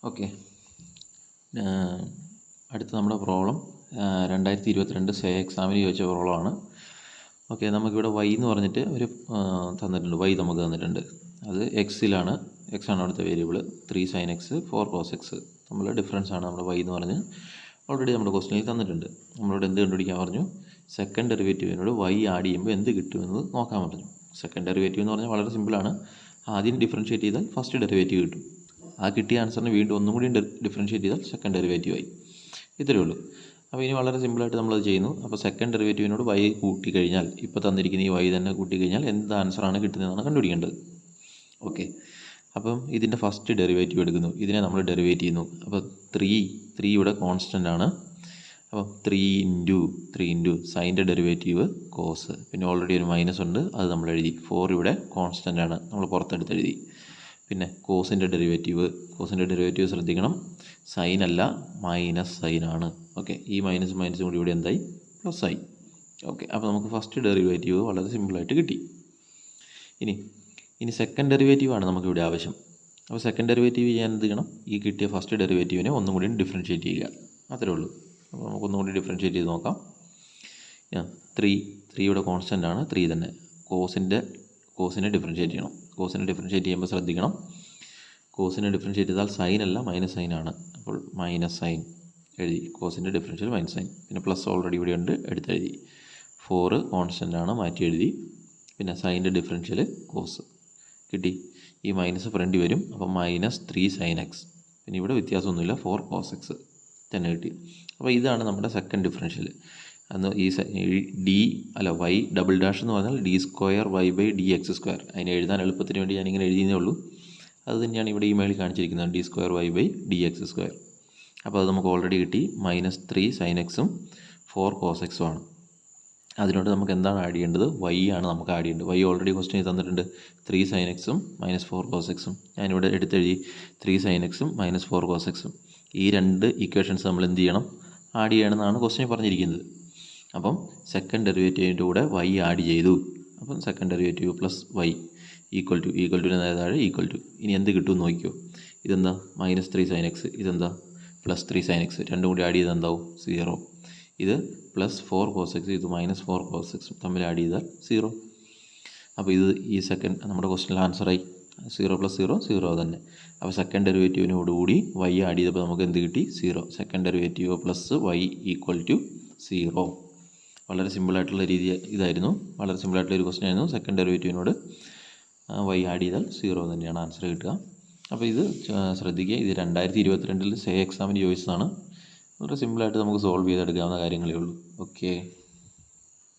Okay, അടുത്ത നമ്മുടെ problem 2022 say എക്സാമിന് ചോദിച്ച പ്രോബ്ലമാണ്. ഓക്കെ, നമുക്കിവിടെ വൈ എന്ന് പറഞ്ഞിട്ട് ഒരു തന്നിട്ടുണ്ട്. വൈ നമുക്ക് തന്നിട്ടുണ്ട്. അത് എക്സിലാണ്. എക്സ് ആണ് അവിടുത്തെ variable. 3 sin x 4 cos x തമ്മിലുള്ള ഡിഫറൻസ് ആണ് നമ്മുടെ വൈ എന്ന് പറഞ്ഞ് ഓൾറെഡി നമ്മുടെ ക്വസ്റ്റനിൽ തന്നിട്ടുണ്ട്. നമ്മളോട് എന്ത് കണ്ടുപിടിക്കാൻ പറഞ്ഞു? സെക്കൻഡ് ഡെറിവേറ്റീവിനോട് വൈ ആഡ് ചെയ്യുമ്പോൾ എന്ത് കിട്ടുമെന്ന് നോക്കാൻ പറഞ്ഞു. സെക്കൻഡ് ഡെറിവേറ്റീവ് എന്ന് പറഞ്ഞാൽ വളരെ സിമ്പിളാണ്. ആദ്യം ഡിഫറൻഷ്യേറ്റ് ചെയ്താൽ ഫസ്റ്റ് ഡെറിവേറ്റീവ് കിട്ടും. ആ കിട്ടിയ ആൻസറിന് വീണ്ടും ഒന്നും കൂടി ഡിഫറൻഷ്യേറ്റ് ചെയ്താൽ സെക്കൻഡ് ഡെറിവേറ്റീവ് ആയി. ഇത്രയേ ഉള്ളൂ. അപ്പോൾ ഇനി വളരെ സിമ്പിളായിട്ട് നമ്മളത് ചെയ്യുന്നു. അപ്പോൾ സെക്കൻഡ് ഡെറിവേറ്റീവിനോട് വൈ കൂട്ടിക്കഴിഞ്ഞാൽ, ഇപ്പോൾ തന്നിരിക്കുന്ന ഈ വൈ തന്നെ കൂട്ടിക്കഴിഞ്ഞാൽ എന്ത് ആൻസറാണ് കിട്ടുന്നതെന്നാണ് കണ്ടുപിടിക്കേണ്ടത്. ഓക്കെ, അപ്പം ഇതിൻ്റെ ഫസ്റ്റ് ഡെറിവേറ്റീവ് എടുക്കുന്നു. ഇതിനെ നമ്മൾ ഡെറിവേറ്റ് ചെയ്യുന്നു. അപ്പോൾ 3 ഇവിടെ കോൺസ്റ്റൻ്റ് ആണ്. അപ്പോൾ 3 ഇൻറ്റു സൈൻ്റെ ഡെറിവേറ്റീവ് കോസ്, പിന്നെ ഓൾറെഡി ഒരു മൈനസ് ഉണ്ട്, അത് നമ്മൾ എഴുതി. 4 ഇവിടെ കോൺസ്റ്റൻ്റ് ആണ്, നമ്മൾ പുറത്തെടുത്ത് എഴുതി. പിന്നെ കോസിൻ്റെ ഡെറിവേറ്റീവ് ശ്രദ്ധിക്കണം, സൈൻ അല്ല മൈനസ് സൈനാണ്. ഓക്കെ, ഈ മൈനസും കൂടി ഇവിടെ എന്തായി? പ്ലസ് ആയി. ഓക്കെ, അപ്പോൾ നമുക്ക് ഫസ്റ്റ് ഡെറിവേറ്റീവ് വളരെ സിമ്പിളായിട്ട് കിട്ടി. ഇനി സെക്കൻഡ് ഡെറിവേറ്റീവാണ് നമുക്കിവിടെ ആവശ്യം. അപ്പോൾ സെക്കൻഡ് ഡെറിവേറ്റീവ് ചെയ്യാൻ എന്ത് ചെയ്യണം? ഈ കിട്ടിയ ഫസ്റ്റ് ഡെറിവേറ്റീവിനെ ഒന്നും കൂടി ഡിഫറൻഷ്യേറ്റ് ചെയ്യുക. അത്രേ ഉള്ളൂ. അപ്പോൾ നമുക്കൊന്നും കൂടി ഡിഫറൻഷ്യേറ്റ് ചെയ്ത് നോക്കാം. 3 ഇവിടെ കോൺസ്റ്റൻ്റ് ആണ്, 3 തന്നെ. കോസിനെ ഡിഫറൻഷ്യേറ്റ് ചെയ്യണം. കോസിനെ ഡിഫറൻഷ്യേറ്റ് ചെയ്യുമ്പോൾ ശ്രദ്ധിക്കണം, കോസിനെ ഡിഫറൻഷ്യേറ്റ് ചെയ്താൽ സൈൻ അല്ല മൈനസ് സൈൻ ആണ്. അപ്പോൾ മൈനസ് സൈൻ എഴുതി. കോസിൻ്റെ ഡിഫറൻഷ്യൽ മൈനസ് സൈൻ, പിന്നെ പ്ലസ് ഓൾറെഡി ഇവിടെ ഉണ്ട്, എടുത്തെഴുതി. 4 കോൺസ്റ്റൻ്റ് ആണ്, മാറ്റി എഴുതി. പിന്നെ സൈൻ്റെ ഡിഫറൻഷ്യൽ കോസ് കിട്ടി. ഈ മൈനസ് ഫ്രണ്ട് വരും, അപ്പോൾ -3 sin x. പിന്നെ ഇവിടെ വ്യത്യാസമൊന്നുമില്ല, 4 cos x തന്നെ കിട്ടി. അപ്പോൾ ഇതാണ് നമ്മുടെ സെക്കൻഡ് ഡിഫറൻഷ്യൽ. അന്ന് വൈ ഡബിൾ ഡാഷ് എന്ന് പറഞ്ഞാൽ d²y/dx². അതിനെ എഴുതാൻ എളുപ്പത്തിന് വേണ്ടി ഞാനിങ്ങനെ എഴുതിയേ ഉള്ളൂ. അത് തന്നെയാണ് ഇവിടെ ഈ മേളിൽ കാണിച്ചിരിക്കുന്നത്, d²y/dx². അപ്പോൾ അത് നമുക്ക് ഓൾറെഡി കിട്ടി. -3 sin x 4 cos x ആണ്. അതിനോട് നമുക്ക് എന്താണ് ആഡ് ചെയ്യേണ്ടത്? വൈ ആണ് നമുക്ക് ആഡ് ചെയ്യേണ്ടത്. വൈ ഓൾറെഡി ക്വസ്റ്റ്യൻ തന്നിട്ടുണ്ട്. 3 sin x -4 cos x. ഞാനിവിടെ എടുത്തെഴുതി 3 sin x -4 cos x. ഈ രണ്ട് ഇക്വേഷൻസ് നമ്മൾ എന്ത് ചെയ്യണം? ആഡ് ചെയ്യണമെന്നാണ് ക്വസ്റ്റ്യൻ പറഞ്ഞിരിക്കുന്നത്. അപ്പം സെക്കൻഡ് ഡെറിവേറ്റീവിൻ്റെ കൂടെ വൈ ആഡ് ചെയ്തു. അപ്പം second derivative plus y equal to താഴെ ഈക്വൽ ടു. ഇനി എന്ത് കിട്ടുമെന്ന് നോക്കിയോ? ഇതെന്താ? -3 sin x, ഇതെന്താ? +3 sin x. രണ്ടും കൂടി ആഡ് ചെയ്താൽ എന്താവും? 0. ഇത് +4 cos x, ഇത് -4 cos x തമ്മിൽ ആഡ് ചെയ്താൽ 0. അപ്പോൾ ഇത് ഈ സെക്കൻഡ് നമ്മുടെ ക്വസ്റ്റ്യനിൽ ആൻസറായി. 0 + 0 0 തന്നെ. അപ്പോൾ സെക്കൻഡ് ഡെറിവേറ്റീവിനോടുകൂടി വൈ ആഡ് ചെയ്തപ്പോൾ നമുക്ക് എന്ത് കിട്ടി? 0. Second derivative plus y equal to 0. വളരെ സിമ്പിളായിട്ടുള്ള രീതി ഇതായിരുന്നു. വളരെ സിമ്പിളായിട്ടുള്ള ഒരു ക്വസ്റ്റ്യൻ ആയിരുന്നു. സെക്കൻഡ് ഡെറിവേറ്റീവിനോട് വൈ ആഡ് ചെയ്താൽ 0 തന്നെയാണ് ആൻസർ കിട്ടുക. അപ്പോൾ ഇത് ശ്രദ്ധിക്കുക. ഇത് 2022 സേ എക്സാമിന് ചോദിച്ചതാണ്. വളരെ സിമ്പിളായിട്ട് നമുക്ക് സോൾവ് ചെയ്തെടുക്കാവുന്ന കാര്യങ്ങളേ ഉള്ളൂ. ഓക്കെ.